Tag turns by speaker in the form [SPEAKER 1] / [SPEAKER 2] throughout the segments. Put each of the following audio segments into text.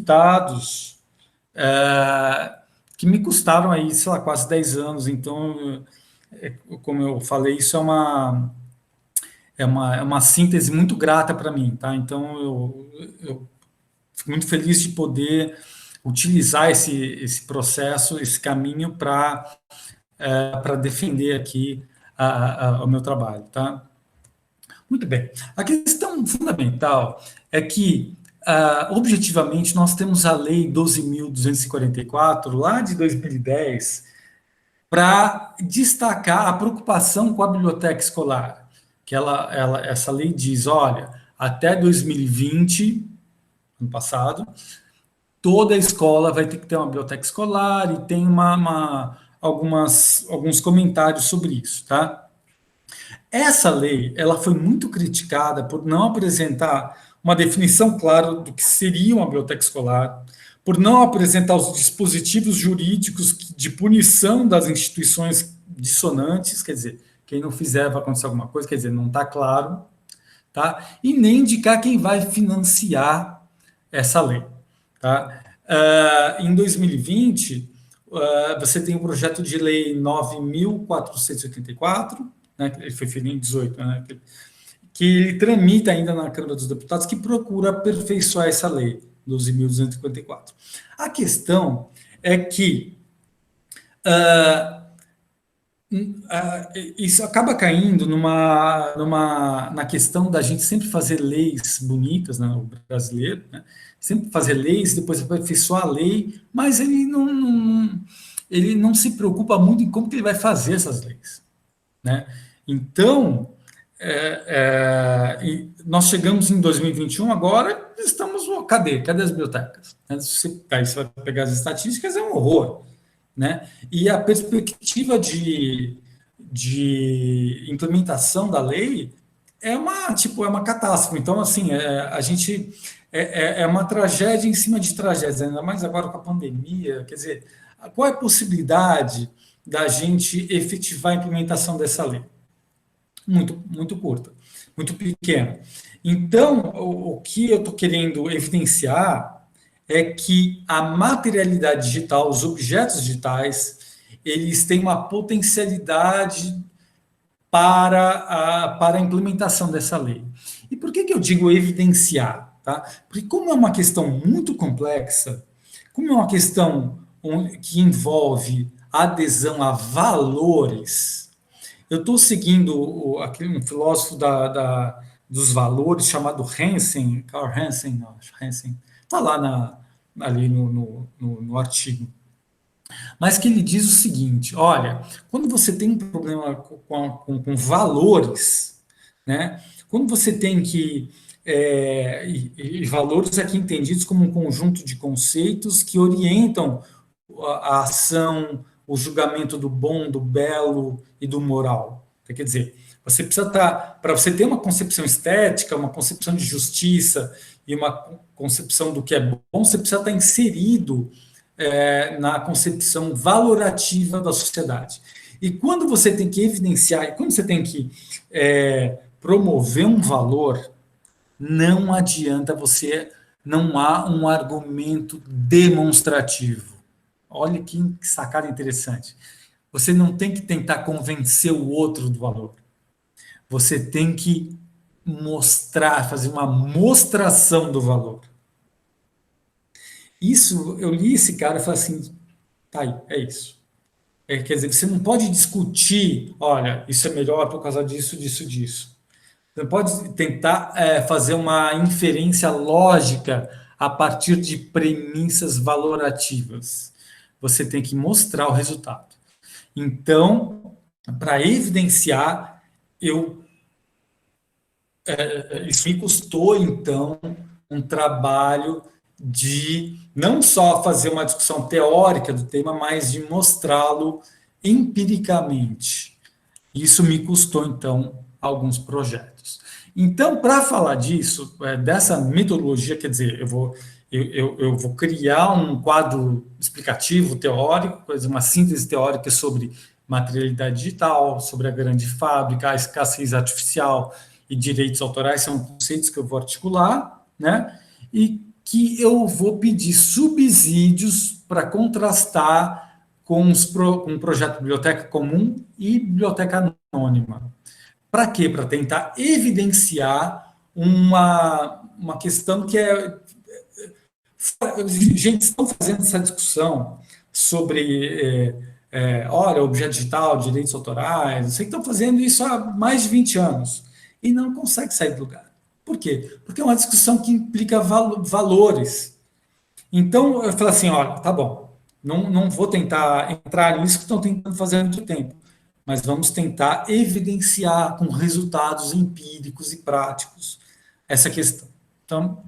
[SPEAKER 1] resultados que me custaram aí, sei lá, quase 10 anos. Então, como eu falei, isso é uma síntese muito grata para mim, tá? Então, eu fico muito feliz de poder utilizar esse processo, esse caminho para defender aqui o meu trabalho, tá? Muito bem. A questão fundamental é que, objetivamente, nós temos a Lei 12.244, lá de 2010, para destacar a preocupação com a biblioteca escolar. Que essa lei diz, olha, até 2020, ano passado, toda a escola vai ter que ter uma biblioteca escolar e tem alguns comentários sobre isso, tá? Essa lei, ela foi muito criticada por não apresentar uma definição clara do que seria uma biblioteca escolar, por não apresentar os dispositivos jurídicos de punição das instituições dissonantes, quer dizer, quem não fizer vai acontecer alguma coisa, quer dizer, não está claro, tá? E nem indicar quem vai financiar essa lei, tá? Em 2020, você tem o projeto de lei 9.484, né, ele foi feito em 18, né, que ele tramita ainda na Câmara dos Deputados, que procura aperfeiçoar essa lei, 12.254. A questão é que isso acaba caindo na questão da gente sempre fazer leis bonitas, né, o brasileiro, né, sempre fazer leis, depois aperfeiçoar a lei, mas ele não se preocupa muito em como que ele vai fazer essas leis, né? Então, nós chegamos em 2021 agora, estamos, cadê as bibliotecas? Aí você vai pegar as estatísticas, é um horror, né? E a perspectiva de implementação da lei é uma catástrofe. Então, assim, a gente é uma tragédia em cima de tragédias, ainda mais agora com a pandemia. Quer dizer, qual é a possibilidade da gente efetivar a implementação dessa lei? Muito, muito curta, muito pequena. Então, o que eu estou querendo evidenciar é que a materialidade digital, os objetos digitais, eles têm uma potencialidade para a implementação dessa lei. E por que eu digo evidenciar? Tá? Porque como é uma questão muito complexa, como é uma questão que envolve adesão a valores, eu estou seguindo um filósofo dos valores chamado Hansen, Carl Hansen, está lá ali no artigo, mas que ele diz o seguinte: olha, quando você tem um problema com valores, né, quando você tem que. E valores aqui entendidos como um conjunto de conceitos que orientam a ação, o julgamento do bom, do belo e do moral. Quer dizer, você precisa estar, para você ter uma concepção estética, uma concepção de justiça e uma concepção do que é bom, você precisa estar inserido na concepção valorativa da sociedade. E quando você tem que evidenciar, quando você tem que promover um valor, não adianta não há um argumento demonstrativo. Olha que sacada interessante. Você não tem que tentar convencer o outro do valor. Você tem que mostrar, fazer uma mostração do valor. Isso, eu li esse cara e falei assim, tá aí, é isso. Quer dizer, você não pode discutir, olha, isso é melhor por causa disso, disso, disso. Você não pode tentar fazer uma inferência lógica a partir de premissas valorativas. Você tem que mostrar o resultado. Então, para evidenciar, isso me custou, então, um trabalho de não só fazer uma discussão teórica do tema, mas de mostrá-lo empiricamente. Isso me custou, então, alguns projetos. Então, para falar disso, dessa metodologia, quer dizer, eu vou criar um quadro explicativo, teórico, uma síntese teórica sobre materialidade digital, sobre a grande fábrica, a escassez artificial e direitos autorais, são conceitos que eu vou articular, né? E que eu vou pedir subsídios para contrastar com um projeto de biblioteca comum e biblioteca anônima. Para quê? Para tentar evidenciar uma questão que é... Gente, estão fazendo essa discussão sobre, olha, objeto digital, direitos autorais, não sei que estão fazendo isso há mais de 20 anos e não consegue sair do lugar. Por quê? Porque é uma discussão que implica valores. Então, eu falo assim, olha, tá bom, não vou tentar entrar nisso que estão tentando fazer há muito tempo, mas vamos tentar evidenciar com resultados empíricos e práticos essa questão. Então,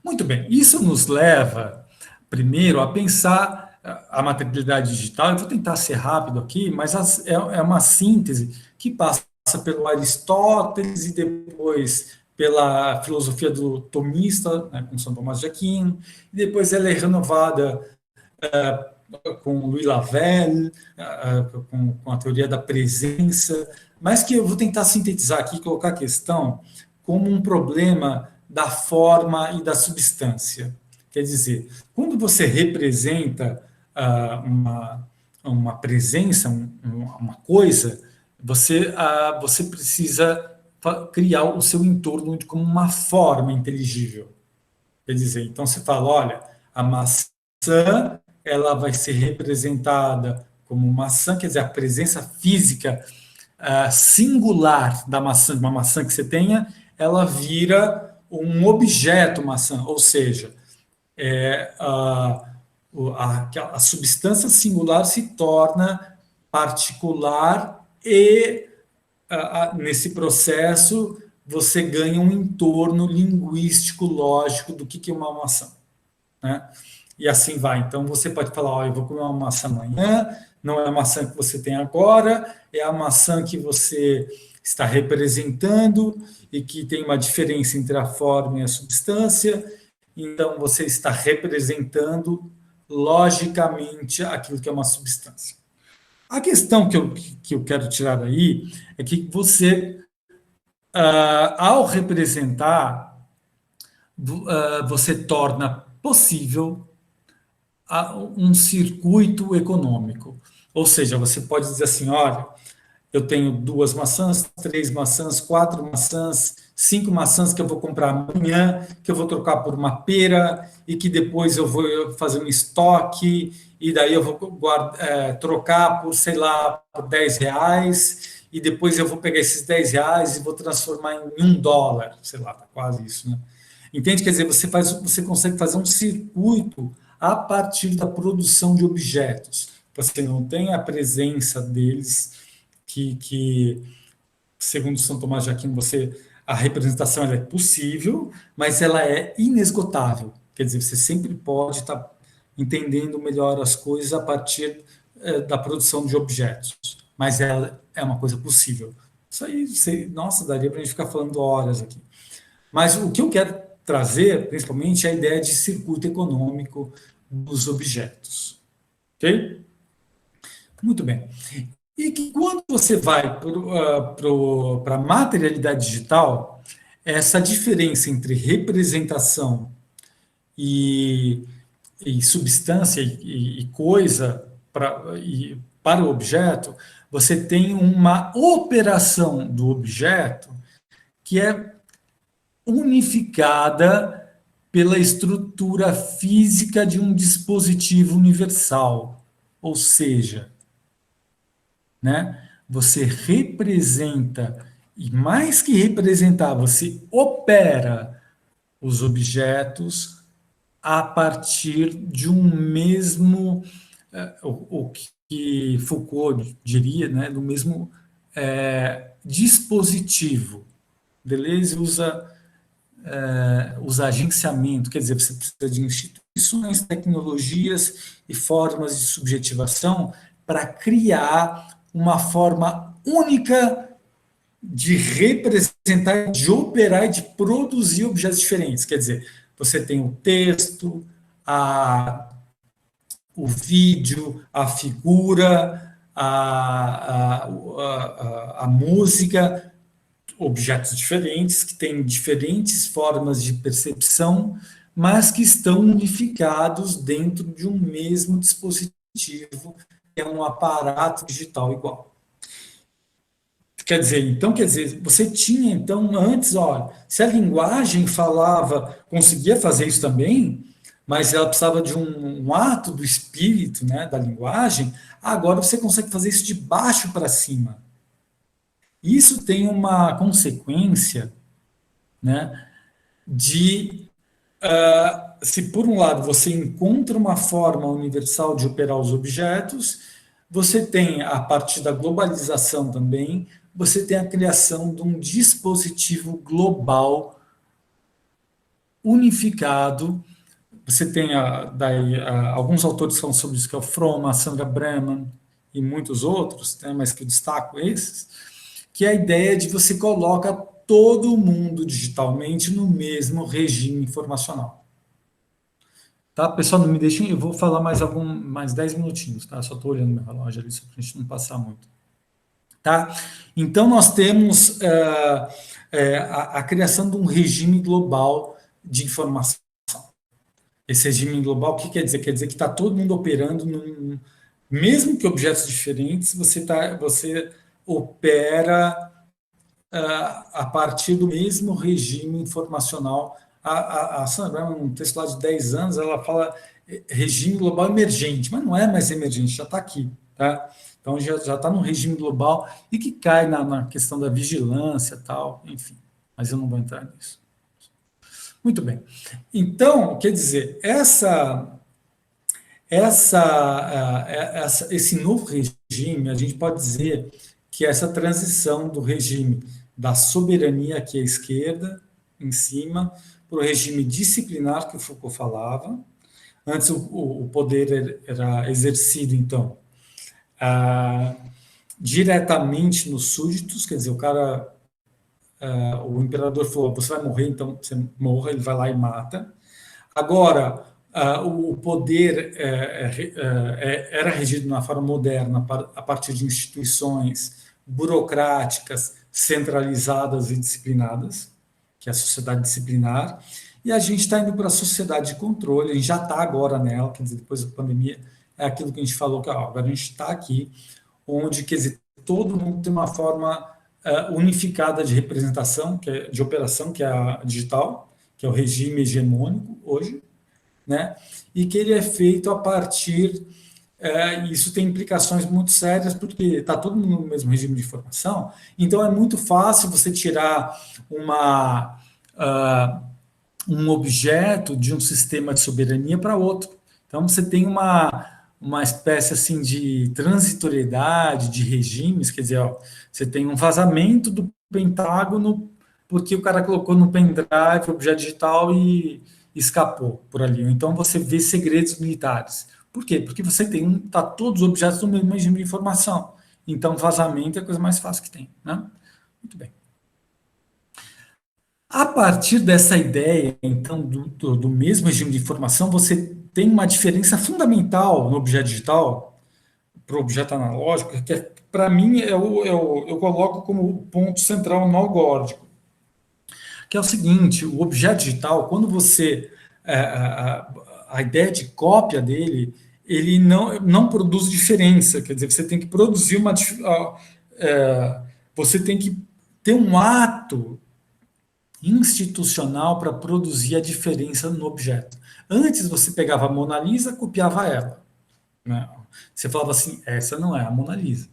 [SPEAKER 1] muito bem, isso nos leva, primeiro, a pensar a maternidade digital. Eu vou tentar ser rápido aqui, mas é uma síntese que passa pelo Aristóteles e depois pela filosofia do tomista, né, com São Tomás de Aquino, e depois ela é renovada com Louis Lavelle, com a teoria da presença, mas que eu vou tentar sintetizar aqui, colocar a questão como um problema da forma e da substância. Quer dizer, quando você representa uma presença, uma coisa, você precisa criar o seu entorno como uma forma inteligível. Quer dizer, então você fala, olha, a maçã ela vai ser representada como maçã, quer dizer, a presença física singular da maçã, de uma maçã que você tenha, ela vira um objeto maçã, ou seja, a substância singular se torna particular e, nesse processo, você ganha um entorno linguístico, lógico, do que é uma maçã, né? E assim vai. Então, você pode falar, ó, eu vou comer uma maçã amanhã, não é a maçã que você tem agora, é a maçã que você está representando e que tem uma diferença entre a forma e a substância. Então, você está representando logicamente aquilo que é uma substância. A questão que eu quero tirar daí é que você, ao representar, você torna possível um circuito econômico. Ou seja, você pode dizer assim, olha, eu tenho 2 maçãs, 3 maçãs, 4 maçãs, 5 maçãs que eu vou comprar amanhã, que eu vou trocar por uma pera, e que depois eu vou fazer um estoque, e daí eu vou trocar por, sei lá, por 10 reais, e depois eu vou pegar esses 10 reais e vou transformar em $1, sei lá, tá quase isso, né? Entende? Quer dizer, você consegue fazer um circuito a partir da produção de objetos. Você não tem a presença deles, que segundo São Tomás de Aquino, a representação ela é possível, mas ela é inesgotável. Quer dizer, você sempre pode estar entendendo melhor as coisas a partir da produção de objetos, mas ela é uma coisa possível. Isso aí, nossa, daria para a gente ficar falando horas aqui. Mas o que eu quero trazer, principalmente, é a ideia de circuito econômico dos objetos. Ok? Muito bem. E que quando você vai para a materialidade digital, essa diferença entre representação e, e substância e coisa para o objeto, você tem uma operação do objeto que é unificada pela estrutura física de um dispositivo universal. Ou seja, né, você representa, e mais que representar, você opera os objetos a partir de um mesmo, o que Foucault diria, né, do mesmo dispositivo. Deleuze usa agenciamento, quer dizer, você precisa de instituições, tecnologias e formas de subjetivação para criar uma forma única de representar, de operar e de produzir objetos diferentes. Quer dizer, você tem o texto, o vídeo, a figura, a música, objetos diferentes, que têm diferentes formas de percepção, mas que estão unificados dentro de um mesmo dispositivo, que é um aparato digital igual. Quer dizer, você tinha, então, antes, olha, se a linguagem falava, conseguia fazer isso também, mas ela precisava de um ato do espírito, né, da linguagem, agora você consegue fazer isso de baixo para cima. Isso tem uma consequência, né, de, se por um lado você encontra uma forma universal de operar os objetos, você tem, a partir da globalização também, você tem a criação de um dispositivo global unificado. Você tem alguns autores falam sobre isso, que é o Fromm, a Sandra Brennan e muitos outros, né, mas que eu destaco esses, que é a ideia de você coloca todo mundo digitalmente no mesmo regime informacional. Tá, pessoal, não me deixem, eu vou falar mais 10 minutinhos, tá? Só estou olhando meu relógio ali, só para a gente não passar muito. Tá? Então, nós temos a criação de um regime global de informação. Esse regime global, o que quer dizer? Quer dizer que está todo mundo operando, mesmo que objetos diferentes, você opera a partir do mesmo regime informacional. A Sandra, num texto lá de 10 anos, ela fala regime global emergente, mas não é mais emergente, já está aqui. Tá? Então, já está num regime global e que cai na questão da vigilância e tal, enfim, mas eu não vou entrar nisso. Muito bem. Então, quer dizer, esse novo regime, a gente pode dizer que essa transição do regime da soberania, que é a esquerda, em cima, para o regime disciplinar que o Foucault falava. Antes, o poder era exercido, então, diretamente nos súditos, quer dizer, o imperador falou, você vai morrer, então você morra, ele vai lá e mata. Agora, o poder era regido de uma forma moderna a partir de instituições burocráticas, centralizadas e disciplinadas, que é a sociedade disciplinar, e a gente está indo para a sociedade de controle, a gente já está agora nela, quer dizer, depois da pandemia, é aquilo que a gente falou, que agora a gente está aqui, onde, quer dizer, todo mundo tem uma forma unificada de representação, de operação, que é a digital, que é o regime hegemônico hoje, né? E que ele é feito a partir. Isso tem implicações muito sérias, porque está todo mundo no mesmo regime de informação, então é muito fácil você tirar um objeto de um sistema de soberania para outro. Então, você tem uma espécie assim de transitoriedade de regimes, quer dizer, ó, você tem um vazamento do Pentágono porque o cara colocou no pendrive o objeto digital e escapou por ali. Então, você vê segredos militares. Por quê? Porque você tá todos os objetos no mesmo regime de informação. Então, vazamento é a coisa mais fácil que tem. Né? Muito bem. A partir dessa ideia, então, do mesmo regime de informação, você tem uma diferença fundamental no objeto digital para o objeto analógico, que para mim eu coloco como ponto central no algórdico, que é o seguinte: o objeto digital, quando você a ideia de cópia dele, ele não produz diferença, quer dizer, você tem que produzir você tem que ter um ato institucional para produzir a diferença no objeto. Antes você pegava a Mona Lisa, copiava ela. Né? Você falava assim, essa não é a Mona Lisa.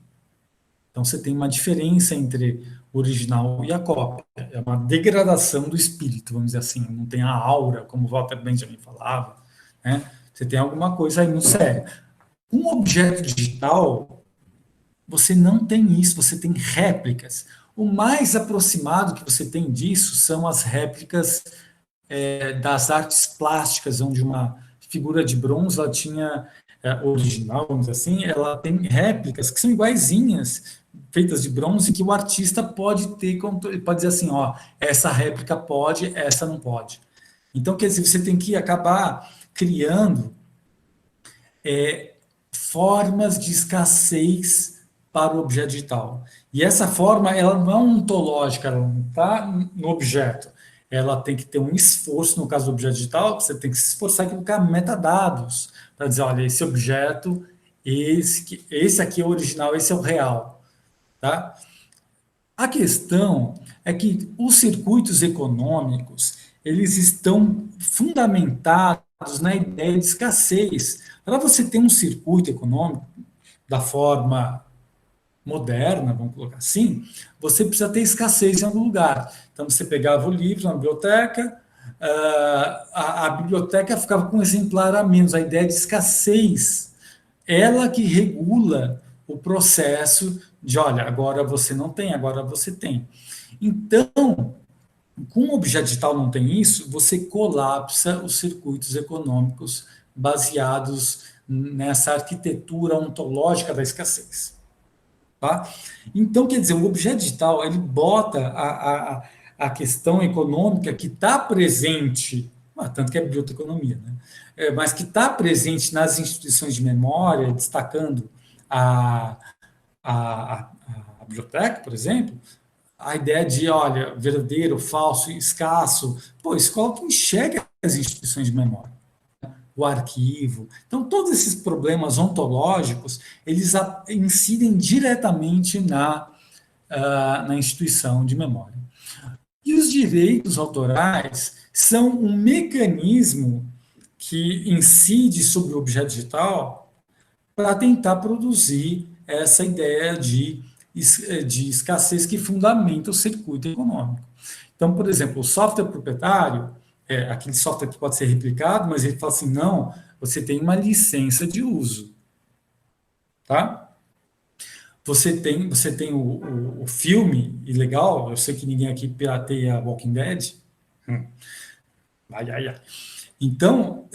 [SPEAKER 1] Então você tem uma diferença entre o original e a cópia. É uma degradação do espírito, vamos dizer assim. Não tem a aura, como Walter Benjamin falava. Né? Você tem alguma coisa aí no sério. Um objeto digital, você não tem isso, você tem réplicas. O mais aproximado que você tem disso são as réplicas das artes plásticas, onde uma figura de bronze ela tinha original, vamos dizer assim, ela tem réplicas que são iguaizinhas, feitas de bronze, que o artista pode ter, ele pode dizer assim, ó, essa réplica pode, essa não pode. Então, quer dizer, você tem que acabar criando formas de escassez para o objeto digital. E essa forma, ela não é ontológica, ela não está no objeto. ela tem que ter um esforço, no caso do objeto digital, você tem que se esforçar em colocar metadados, para dizer, olha, esse objeto, esse aqui é o original, esse é o real, tá? A questão é que os circuitos econômicos, eles estão fundamentados na ideia de escassez. Para você ter um circuito econômico da forma moderna, vamos colocar assim, você precisa ter escassez em algum lugar. Então, você pegava o livro na biblioteca, a biblioteca ficava com um exemplar a menos, a ideia de escassez, ela que regula o processo de, olha, agora você não tem, agora você tem. Então, com o objeto digital não tem isso, você colapsa os circuitos econômicos baseados nessa arquitetura ontológica da escassez. Tá? Então, quer dizer, o objeto digital, ele bota a questão econômica que está presente, tanto que é biblioteconomia, né? Mas que está presente nas instituições de memória, destacando a, a, a biblioteca, por exemplo, a ideia de, olha, verdadeiro, falso, escasso, pô, escola que enxerga as instituições de memória, o arquivo. Então, todos esses problemas ontológicos, eles incidem diretamente na instituição de memória. E os direitos autorais são um mecanismo que incide sobre o objeto digital para tentar produzir essa ideia de escassez que fundamenta o circuito econômico. Então, por exemplo, o software proprietário, aquele software que pode ser replicado, mas ele fala assim, não, você tem uma licença de uso, tá? Você tem o filme ilegal, eu sei que ninguém aqui pirateia Walking Dead. Ai, ai, ai. Então,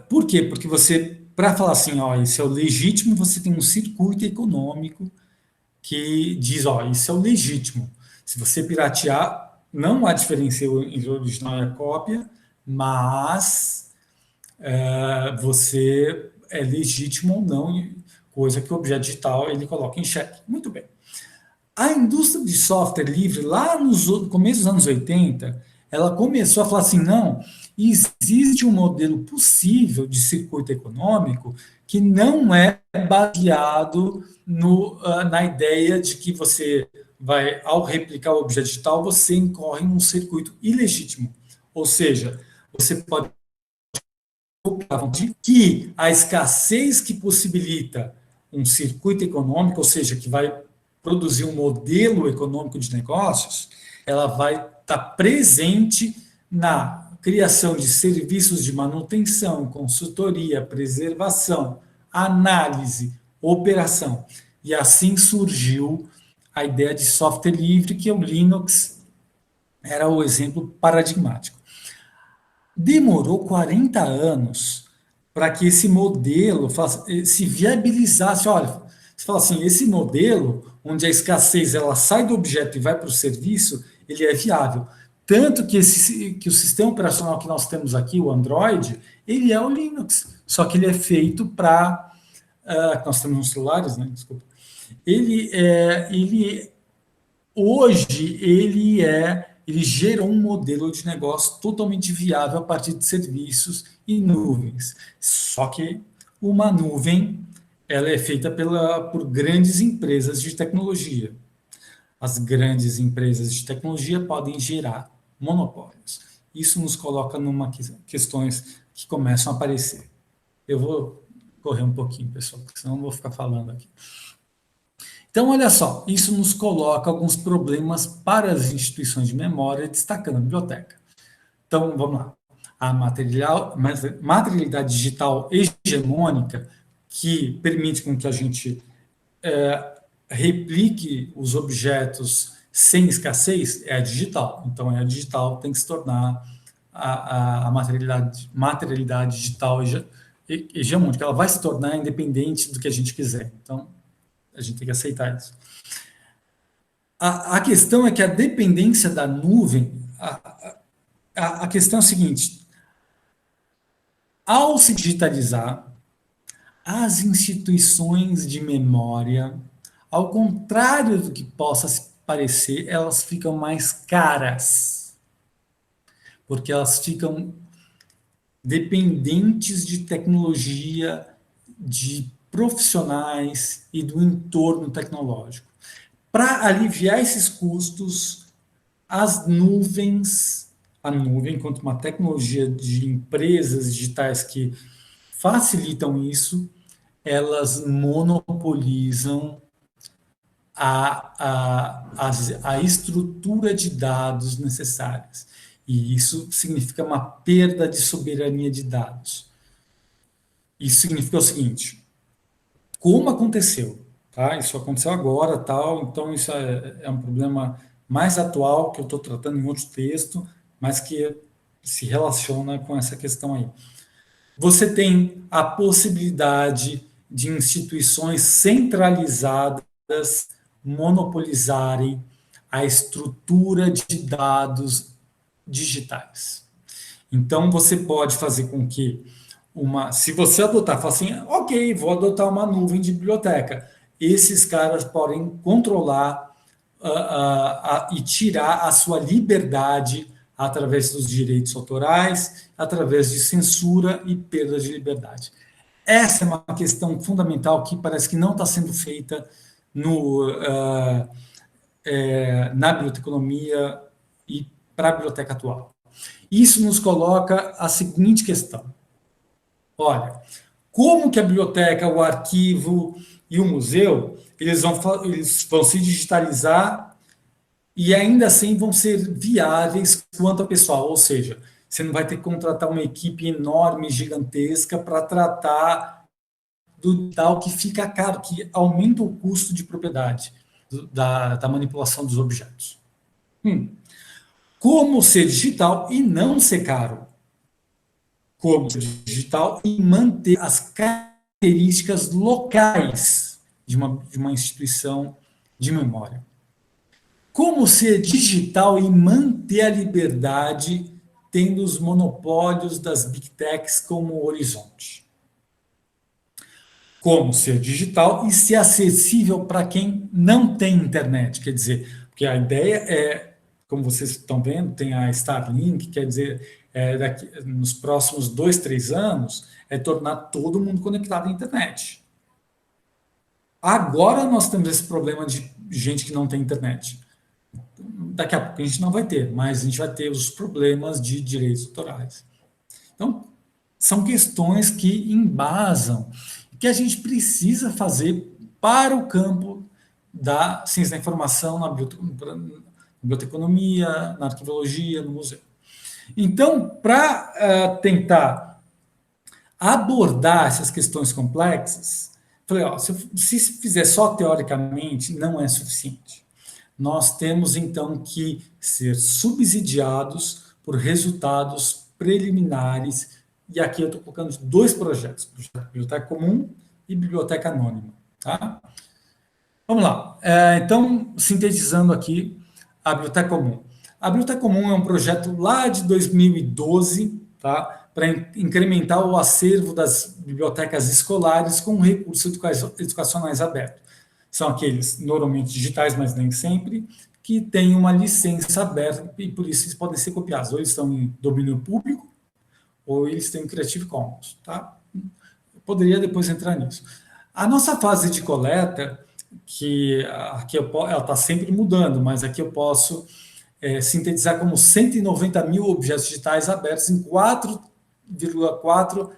[SPEAKER 1] por quê? Porque você, para falar assim, ó, isso é o legítimo, você tem um circuito econômico que diz, ó, isso é o legítimo. Se você piratear, não há diferença entre o original e a cópia, mas você é legítimo ou não, coisa que o objeto digital ele coloca em xeque. Muito bem. A indústria de software livre, lá no começo dos anos 80, ela começou a falar assim, não, existe um modelo possível de circuito econômico que não é baseado na ideia de que você vai, ao replicar o objeto digital, você incorre em um circuito ilegítimo. Ou seja, você pode de que a escassez que possibilita um circuito econômico, ou seja, que vai produzir um modelo econômico de negócios, ela vai estar presente na criação de serviços de manutenção, consultoria, preservação, análise, operação. E assim surgiu a ideia de software livre, que o Linux era o exemplo paradigmático. Demorou 40 anos para que esse modelo se viabilizasse. Olha, você fala assim, esse modelo, onde a escassez ela sai do objeto e vai para o serviço, ele é viável. Tanto que, que o sistema operacional que nós temos aqui, o Android, ele é o Linux, só que ele é feito para... nós temos nos celulares, né? Desculpa. Hoje, ele gerou um modelo de negócio totalmente viável a partir de serviços e nuvens. Só que uma nuvem, ela é feita por grandes empresas de tecnologia. As grandes empresas de tecnologia podem gerar monopólios. Isso nos coloca numa questões que começam a aparecer. Eu vou correr um pouquinho, pessoal, porque senão eu vou ficar falando aqui. Então, olha só, isso nos coloca alguns problemas para as instituições de memória, destacando a biblioteca. Então, vamos lá. A materialidade digital hegemônica, que permite com que a gente replique os objetos sem escassez, é a digital. Então, a digital tem que se tornar a materialidade digital hegemônica. Ela vai se tornar independente do que a gente quiser. Então, a gente tem que aceitar isso. A questão é que a dependência da nuvem, a questão é a seguinte: ao se digitalizar, as instituições de memória, ao contrário do que possa parecer, elas ficam mais caras. porque elas ficam dependentes de tecnologia, de profissionais e do entorno tecnológico. Para aliviar esses custos, as nuvens, a nuvem, enquanto uma tecnologia de empresas digitais que facilitam isso, elas monopolizam a estrutura de dados necessárias. E isso significa uma perda de soberania de dados. Isso significa o seguinte: como aconteceu? Tá? Isso aconteceu agora, tal, então isso é um problema mais atual que eu estou tratando em outro texto, mas que se relaciona com essa questão aí. Você tem a possibilidade de instituições centralizadas monopolizarem a estrutura de dados digitais. Então, você pode fazer com que se você adotar, fala assim, ok, vou adotar uma nuvem de biblioteca. Esses caras podem controlar e tirar a sua liberdade através dos direitos autorais, através de censura e perda de liberdade. Essa é uma questão fundamental que parece que não está sendo feita na biblioteconomia e para a biblioteca atual. Isso nos coloca a seguinte questão. Olha, como que a biblioteca, o arquivo e o museu, eles vão se digitalizar e ainda assim vão ser viáveis quanto ao pessoal, ou seja, você não vai ter que contratar uma equipe enorme, gigantesca, para tratar do tal que fica caro, que aumenta o custo de propriedade da manipulação dos objetos. Como ser digital e não ser caro? Como ser digital e manter as características locais de uma instituição de memória. Como ser digital e manter a liberdade tendo os monopólios das Big Techs como horizonte. Como ser digital e ser acessível para quem não tem internet. Quer dizer, porque a ideia é, como vocês estão vendo, tem a Starlink, quer dizer, nos próximos 2, 3 anos, é tornar todo mundo conectado à internet. Agora nós temos esse problema de gente que não tem internet. Daqui a pouco a gente não vai ter, mas a gente vai ter os problemas de direitos autorais. Então, são questões que embasam, que a gente precisa fazer para o campo da ciência da informação, na biblioteconomia, na arquivologia, no museu. Então, para tentar abordar essas questões complexas, falei, se fizer só teoricamente, não é suficiente. Nós temos, então, que ser subsidiados por resultados preliminares, e aqui eu estou colocando 2 projetos, Biblioteca Comum e Biblioteca Anônima. Tá? Vamos lá. Então, sintetizando aqui a Biblioteca Comum. A Biblioteca Comum é um projeto lá de 2012, tá? Para incrementar o acervo das bibliotecas escolares com recursos educacionais abertos. São aqueles normalmente digitais, mas nem sempre, que têm uma licença aberta e por isso eles podem ser copiados. Ou eles estão em domínio público, ou eles têm Creative Commons. Tá? Eu poderia depois entrar nisso. A nossa fase de coleta, que aqui ela está sempre mudando, mas aqui eu posso sintetizar como 190 mil objetos digitais abertos em 4,4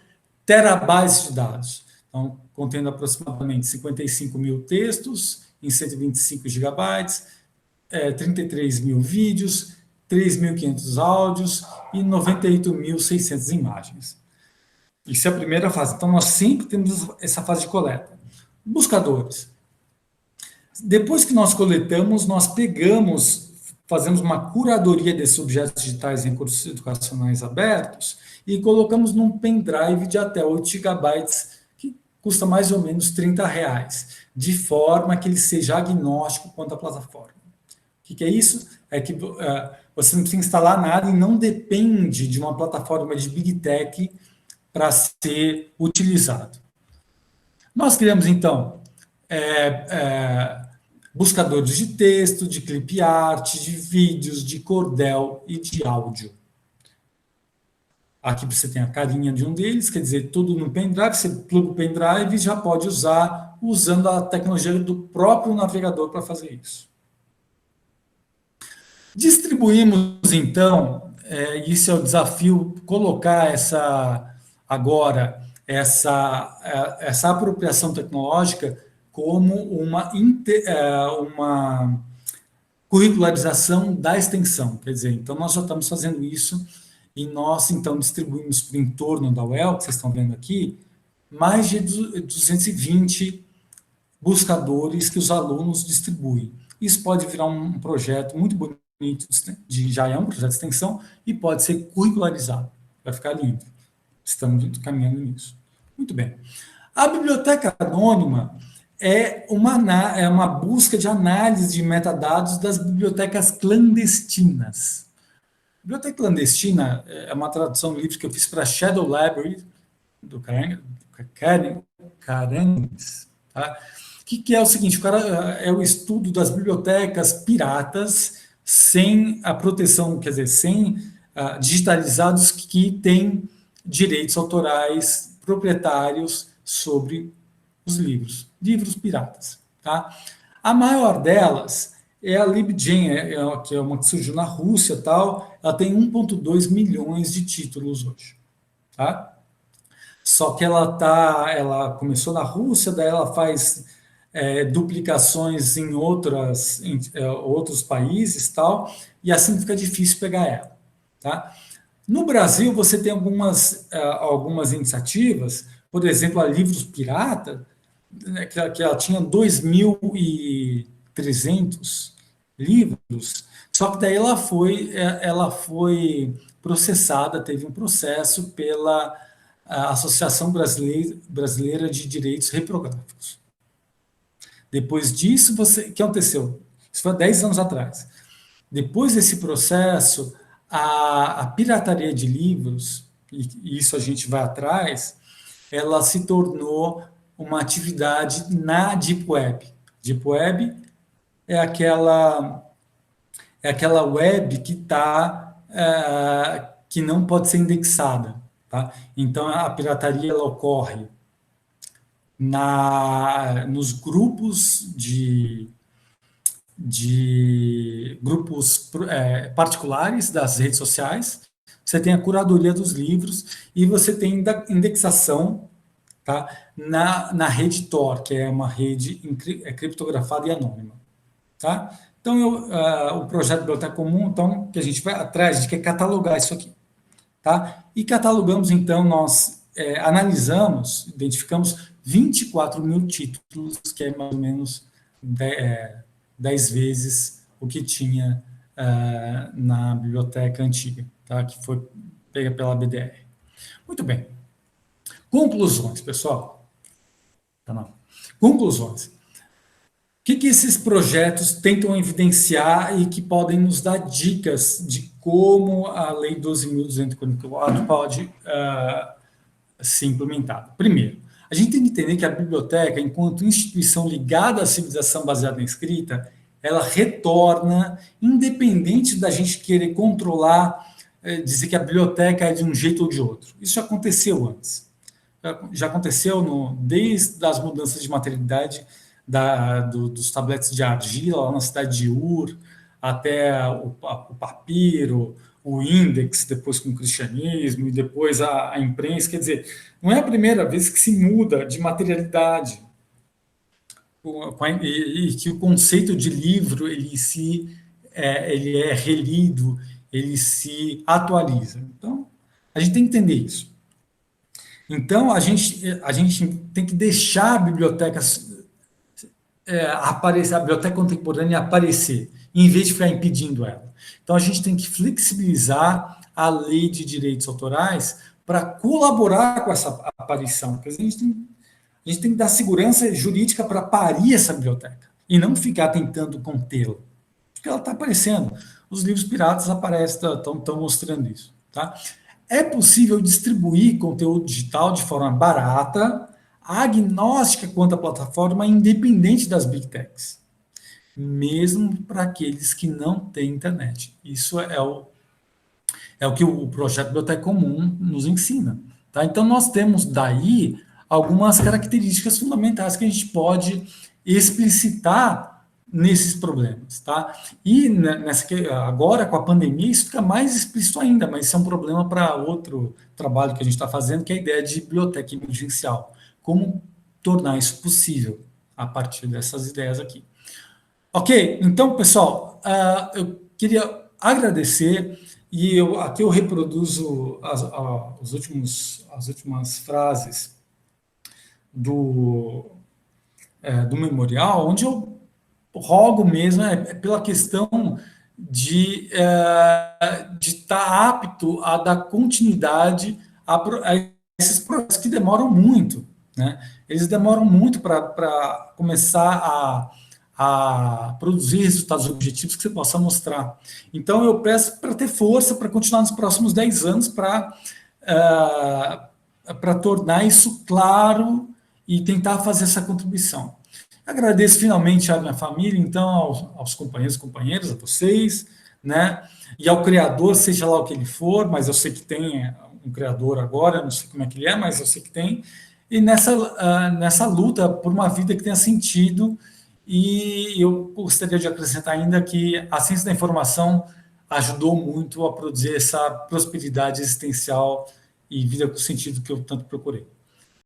[SPEAKER 1] terabytes de dados. Então, contendo aproximadamente 55 mil textos em 125 gigabytes, 33 mil vídeos, 3.500 áudios e 98.600 imagens. Isso é a primeira fase. Então, nós sempre temos essa fase de coleta. Buscadores. Depois que nós coletamos, nós fazemos uma curadoria desses objetos digitais em recursos educacionais abertos e colocamos num pendrive de até 8 gigabytes, que custa mais ou menos R$30, de forma que ele seja agnóstico quanto à plataforma. O que é isso? É que você não precisa instalar nada e não depende de uma plataforma de Big Tech para ser utilizado. Nós criamos, então, buscadores de texto, de clip art, de vídeos, de cordel e de áudio. Aqui você tem a carinha de um deles, quer dizer, tudo no pendrive, você pluga o pendrive e já pode usar usando a tecnologia do próprio navegador para fazer isso. Distribuímos, então, isso é o desafio, colocar essa apropriação tecnológica como uma curricularização da extensão. Quer dizer, então nós já estamos fazendo isso e nós, então, distribuímos por em torno da UEL, que vocês estão vendo aqui, mais de 220 buscadores que os alunos distribuem. Isso pode virar um projeto muito bonito, já é um projeto de extensão, e pode ser curricularizado. Vai ficar lindo. Estamos caminhando nisso. Muito bem. A biblioteca anônima é uma busca de análise de metadados das bibliotecas clandestinas. Biblioteca clandestina é uma tradução livre que eu fiz para Shadow Library, do Carangues, tá? Que é o seguinte, o cara é o estudo das bibliotecas piratas sem a proteção, quer dizer, sem digitalizados que têm direitos autorais proprietários sobre os livros piratas, tá? A maior delas é a LibGen, que é uma que surgiu na Rússia, tal. Ela tem 1,2 milhões de títulos hoje, tá? Só que ela começou na Rússia, daí ela faz duplicações em outros países, tal, e assim fica difícil pegar ela, tá? No Brasil, você tem algumas iniciativas, por exemplo, a Livros Pirata, né, que ela tinha 2.300 livros, só que daí ela foi processada, teve um processo pela Associação Brasileira de Direitos Reprográficos. Depois disso, o que aconteceu? Isso foi 10 anos atrás. Depois desse processo, a pirataria de livros, e isso a gente vai atrás, ela se tornou uma atividade na Deep Web. Deep Web é aquela web que não pode ser indexada, tá? Então a pirataria ela ocorre nos grupos de grupos particulares das redes sociais. Você tem a curadoria dos livros e você tem indexação, tá, na rede Tor, que é uma rede criptografada e anônima, tá? Então, o projeto Biblioteca Comum, então, que a gente vai atrás, a gente quer catalogar isso aqui, tá? E catalogamos, então, nós analisamos, identificamos 24 mil títulos, que é mais ou menos 10 vezes o que tinha na biblioteca antiga, tá? Que foi pega pela BDR. Muito bem. Conclusões, pessoal. Tá, não. Conclusões. O que esses projetos tentam evidenciar e que podem nos dar dicas de como a Lei 12.244 pode ser implementada? Primeiro, a gente tem que entender que a biblioteca, enquanto instituição ligada à civilização baseada em escrita, ela retorna, independente da gente querer controlar, dizer que a biblioteca é de um jeito ou de outro. Isso já aconteceu antes. Já aconteceu desde as mudanças de materialidade dos tabletes de argila lá na cidade de Ur, até o papiro, o índex, depois com o cristianismo, e depois a imprensa. Quer dizer, não é a primeira vez que se muda de materialidade e que o conceito de livro ele é relido, ele se atualiza. Então, a gente tem que entender isso. Então, a gente tem que deixar a biblioteca aparecer, a biblioteca contemporânea aparecer, em vez de ficar impedindo ela. Então, a gente tem que flexibilizar a lei de direitos autorais para colaborar com essa aparição. Porque a gente tem que dar segurança jurídica para parir essa biblioteca e não ficar tentando contê-la. Porque ela está aparecendo. Os livros piratas aparecem, estão mostrando isso. Tá? É possível distribuir conteúdo digital de forma barata, agnóstica quanto à plataforma, independente das big techs, mesmo para aqueles que não têm internet. Isso É o que o projeto Biblioteca Comum nos ensina. Tá? Então, nós temos daí algumas características fundamentais que a gente pode explicitar nesses problemas. Tá? E agora, com a pandemia, isso fica mais explícito ainda, mas isso é um problema para outro trabalho que a gente está fazendo, que é a ideia de biblioteca emergencial. Como tornar isso possível a partir dessas ideias aqui. Ok, então, pessoal, eu queria agradecer e aqui eu reproduzo as últimas frases do, do memorial, onde eu rogo mesmo pela questão de estar apto a dar continuidade a esses projetos que demoram muito, né? Eles demoram muito para começar a produzir resultados objetivos que você possa mostrar. Então, eu peço para ter força para continuar nos próximos 10 anos para tornar isso claro e tentar fazer essa contribuição. Agradeço finalmente à minha família, então, aos companheiros e companheiras, a vocês, né? E ao criador, seja lá o que ele for, mas eu sei que tem um criador agora, não sei como é que ele é, mas eu sei que tem. E nessa luta por uma vida que tenha sentido, e eu gostaria de acrescentar ainda que a ciência da informação ajudou muito a produzir essa prosperidade existencial e vida com sentido que eu tanto procurei.